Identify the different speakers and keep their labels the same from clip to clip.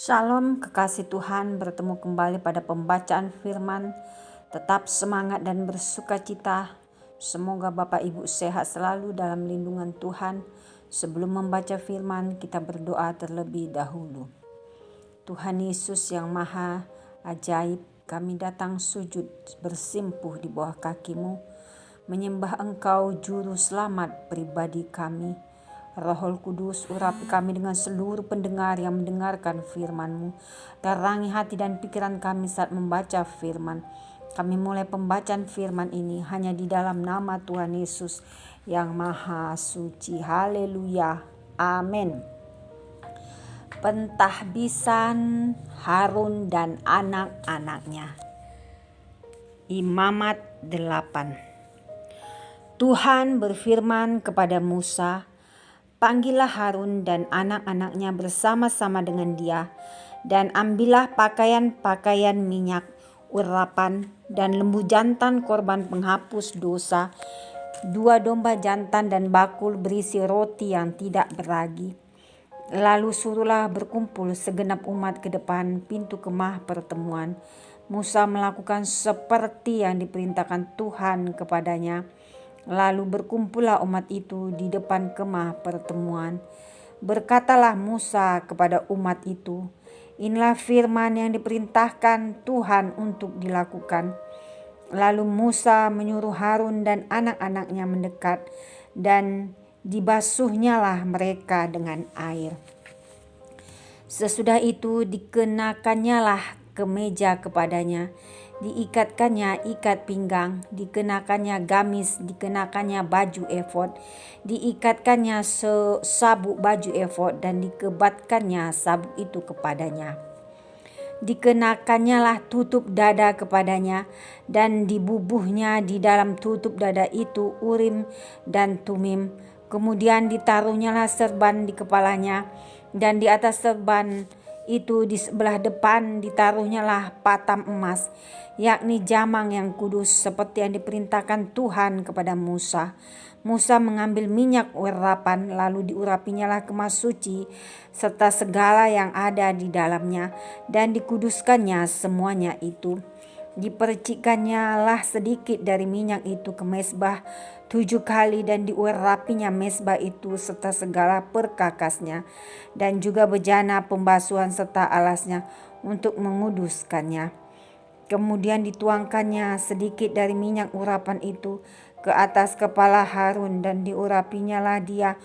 Speaker 1: Shalom kekasih Tuhan, bertemu kembali pada pembacaan firman. Tetap semangat dan bersuka cita. Semoga Bapak Ibu sehat selalu dalam lindungan Tuhan. Sebelum membaca firman, kita berdoa terlebih dahulu. Tuhan Yesus yang maha ajaib, kami datang sujud bersimpuh di bawah kaki-Mu, menyembah Engkau juru selamat pribadi kami. Roh Kudus, urapi kami dengan seluruh pendengar yang mendengarkan firman-Mu. Terangi hati dan pikiran kami saat membaca firman. Kami mulai pembacaan firman ini hanya di dalam nama Tuhan Yesus yang maha suci. Haleluya. Amin. Pentahbisan Harun dan anak-anaknya. Imamat 8. Tuhan berfirman kepada Musa, "Panggillah Harun dan anak-anaknya bersama-sama dengan dia, dan ambillah pakaian-pakaian minyak, urapan, dan lembu jantan korban penghapus dosa, 2 domba jantan dan bakul berisi roti yang tidak beragi. Lalu suruhlah berkumpul segenap umat ke depan pintu kemah pertemuan." Musa melakukan seperti yang diperintahkan Tuhan kepadanya. Lalu berkumpullah umat itu di depan kemah pertemuan. Berkatalah Musa kepada umat itu, "Inilah firman yang diperintahkan Tuhan untuk dilakukan." Lalu Musa menyuruh Harun dan anak-anaknya mendekat, dan dibasuhnyalah mereka dengan air. Sesudah itu dikenakannyalah kemeja kepadanya, diikatkannya ikat pinggang, dikenakannya gamis, dikenakannya baju efod, diikatkannya sabuk baju efod, dan dikebatkannya sabuk itu kepadanya. Dikenakannya tutup dada kepadanya, dan dibubuhnya di dalam tutup dada itu Urim dan Tumim. Kemudian ditaruhnyalah serban di kepalanya, dan di atas serban itu di sebelah depan ditaruhnyalah patam emas, yakni jamang yang kudus, seperti yang diperintahkan Tuhan kepada Musa. Musa mengambil minyak urapan, lalu diurapinyalah kemah suci serta segala yang ada di dalamnya, dan dikuduskannya semuanya itu. Dipercikkannya sedikit dari minyak itu ke mezbah 7 kali, dan diurapinya mezbah itu serta segala perkakasnya, dan juga bejana pembasuhan serta alasnya untuk menguduskannya. Kemudian dituangkannya sedikit dari minyak urapan itu ke atas kepala Harun, dan diurapinyalah dia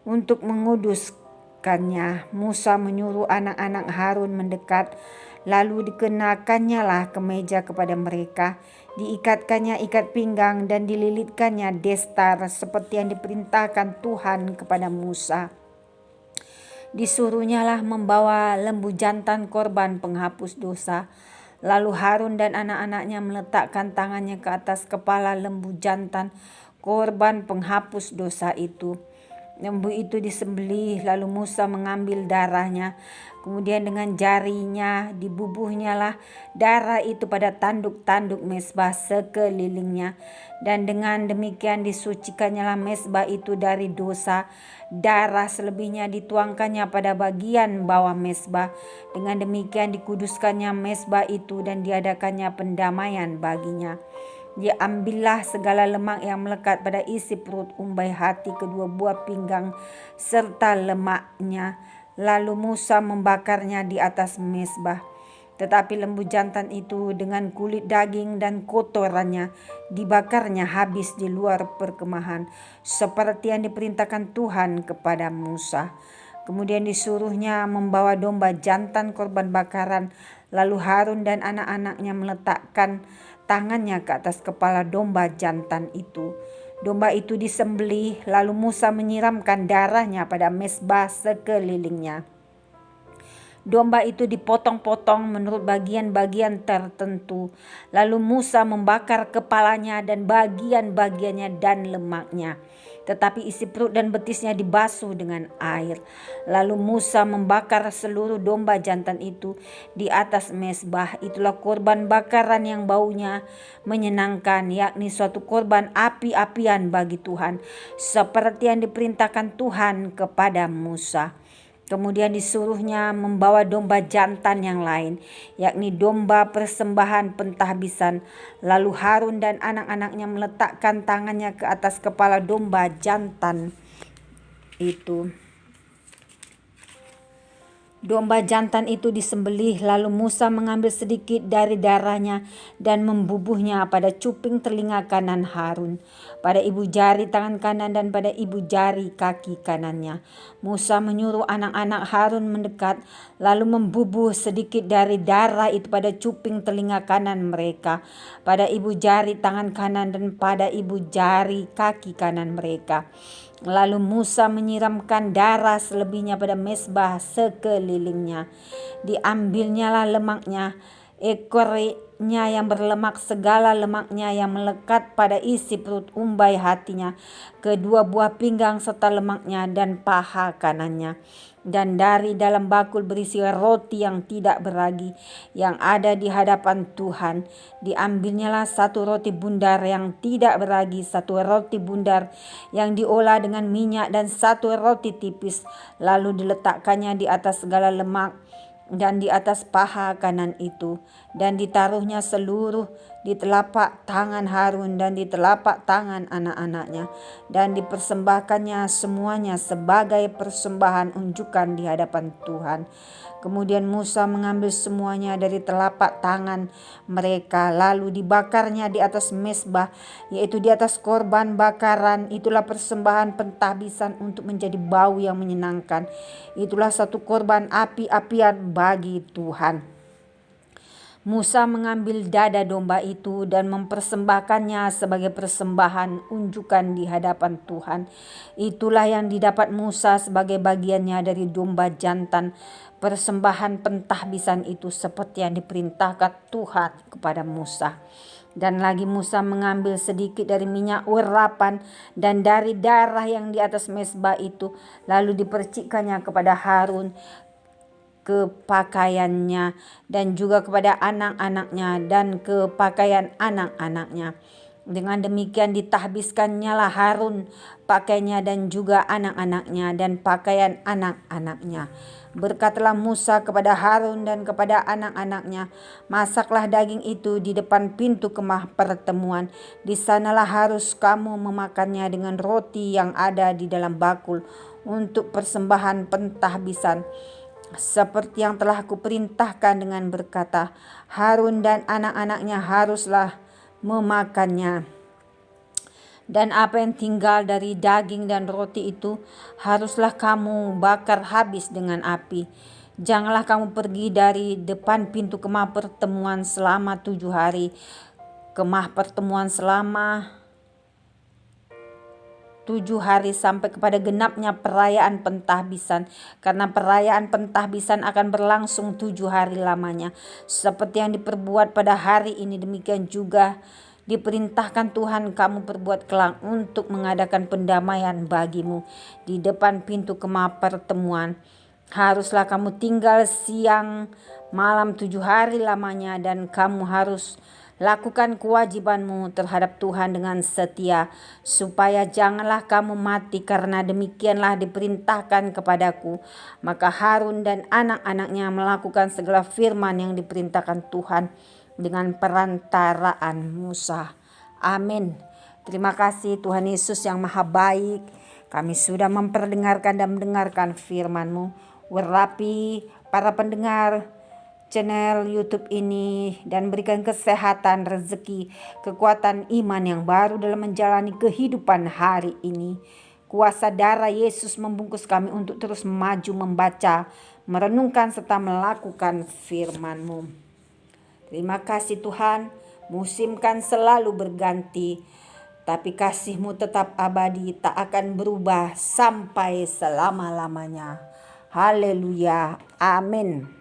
Speaker 1: untuk menguduskannya. Musa menyuruh anak-anak Harun mendekat, lalu dikenakannya kemeja kepada mereka, diikatkannya ikat pinggang, dan dililitkannya destar seperti yang diperintahkan Tuhan kepada Musa. Disuruhnyalah membawa lembu jantan korban penghapus dosa. Lalu Harun dan anak-anaknya meletakkan tangannya ke atas kepala lembu jantan korban penghapus dosa itu. Lembu itu disembelih, lalu Musa mengambil darahnya, kemudian dengan jarinya dibubuhnyalah darah itu pada tanduk-tanduk mezbah sekelilingnya, dan dengan demikian disucikannya mezbah itu dari dosa. Darah selebihnya dituangkannya pada bagian bawah mezbah. Dengan demikian dikuduskannya mezbah itu, dan diadakannya pendamaian baginya. Diambillah segala lemak yang melekat pada isi perut, umbai, hati, kedua buah pinggang, serta lemaknya. Lalu Musa membakarnya di atas mezbah. Tetapi lembu jantan itu dengan kulit daging dan kotorannya dibakarnya habis di luar perkemahan, seperti yang diperintahkan Tuhan kepada Musa. Kemudian disuruhnya membawa domba jantan korban bakaran. Lalu Harun dan anak-anaknya meletakkan tangannya ke atas kepala domba jantan itu. Domba itu disembelih, lalu Musa menyiramkan darahnya pada mezbah sekelilingnya. Domba itu dipotong-potong menurut bagian-bagian tertentu. Lalu Musa membakar kepalanya dan bagian-bagiannya dan lemaknya. Tetapi isi perut dan betisnya dibasuh dengan air. Lalu Musa membakar seluruh domba jantan itu di atas mezbah. Itulah korban bakaran yang baunya menyenangkan, yakni suatu korban api-apian bagi Tuhan, seperti yang diperintahkan Tuhan kepada Musa. Kemudian disuruhnya membawa domba jantan yang lain, yakni domba persembahan pentahbisan. Lalu Harun dan anak-anaknya meletakkan tangannya ke atas kepala domba jantan itu. Domba jantan itu disembelih, lalu Musa mengambil sedikit dari darahnya dan membubuhnya pada cuping telinga kanan Harun, pada ibu jari tangan kanan dan pada ibu jari kaki kanannya. Musa menyuruh anak-anak Harun mendekat, lalu membubuh sedikit dari darah itu pada cuping telinga kanan mereka, pada ibu jari tangan kanan dan pada ibu jari kaki kanan mereka. Lalu Musa menyiramkan darah selebihnya pada mezbah sekelilingnya. Diambilnyalah lemaknya, ekornya yang berlemak, segala lemaknya yang melekat pada isi perut umbai hatinya, kedua buah pinggang serta lemaknya dan paha kanannya. Dan dari dalam bakul berisi roti yang tidak beragi yang ada di hadapan Tuhan, diambilnyalah satu roti bundar yang tidak beragi, satu roti bundar yang diolah dengan minyak dan satu roti tipis, lalu diletakkannya di atas segala lemak dan di atas paha kanan itu, dan ditaruhnya seluruh di telapak tangan Harun dan di telapak tangan anak-anaknya, dan dipersembahkannya semuanya sebagai persembahan unjukan di hadapan Tuhan. Kemudian Musa mengambil semuanya dari telapak tangan mereka, lalu dibakarnya di atas mezbah, yaitu di atas korban bakaran. Itulah persembahan pentahbisan untuk menjadi bau yang menyenangkan. Itulah satu korban api-apian bagi Tuhan. Musa mengambil dada domba itu dan mempersembahkannya sebagai persembahan unjukan di hadapan Tuhan. Itulah yang didapat Musa sebagai bagiannya dari domba jantan persembahan pentahbisan itu, seperti yang diperintahkan Tuhan kepada Musa. Dan lagi Musa mengambil sedikit dari minyak urapan dan dari darah yang di atas mezbah itu, lalu dipercikkannya kepada Harun, ke pakaiannya, dan juga kepada anak-anaknya dan ke pakaian anak-anaknya. Dengan demikian ditahbiskannya lah Harun pakaiannya dan juga anak-anaknya dan pakaian anak-anaknya. Berkatalah Musa kepada Harun dan kepada anak-anaknya, masaklah daging itu di depan pintu kemah pertemuan. Di sanalah harus kamu memakannya dengan roti yang ada di dalam bakul untuk persembahan pentahbisan, seperti yang telah kuperintahkan, dengan berkata, Harun dan anak-anaknya haruslah memakannya. Dan apa yang tinggal dari daging dan roti itu haruslah kamu bakar habis dengan api. Janganlah kamu pergi dari depan pintu kemah pertemuan selama 7 hari. Kemah pertemuan selama 7 hari sampai kepada genapnya perayaan pentahbisan, karena perayaan pentahbisan akan berlangsung 7 hari lamanya. Seperti yang diperbuat pada hari ini, demikian juga diperintahkan Tuhan kamu perbuat kelak untuk mengadakan pendamaian bagimu di depan pintu kemah pertemuan. Haruslah kamu tinggal siang malam 7 hari lamanya, dan kamu harus lakukan kewajibanmu terhadap Tuhan dengan setia, supaya janganlah kamu mati, karena demikianlah diperintahkan kepadaku. Maka Harun dan anak-anaknya melakukan segala firman yang diperintahkan Tuhan dengan perantaraan Musa. Amin. Terima kasih Tuhan Yesus yang maha baik. Kami sudah memperdengarkan dan mendengarkan firman-Mu. Urapi para pendengar channel YouTube ini dan berikan kesehatan, rezeki, kekuatan iman yang baru dalam menjalani kehidupan hari ini. Kuasa darah Yesus membungkus kami untuk terus maju membaca, merenungkan serta melakukan firman-Mu. Terima kasih Tuhan. Musim kan selalu berganti, tapi kasih-Mu tetap abadi, tak akan berubah sampai selama-lamanya. Haleluya. Amin.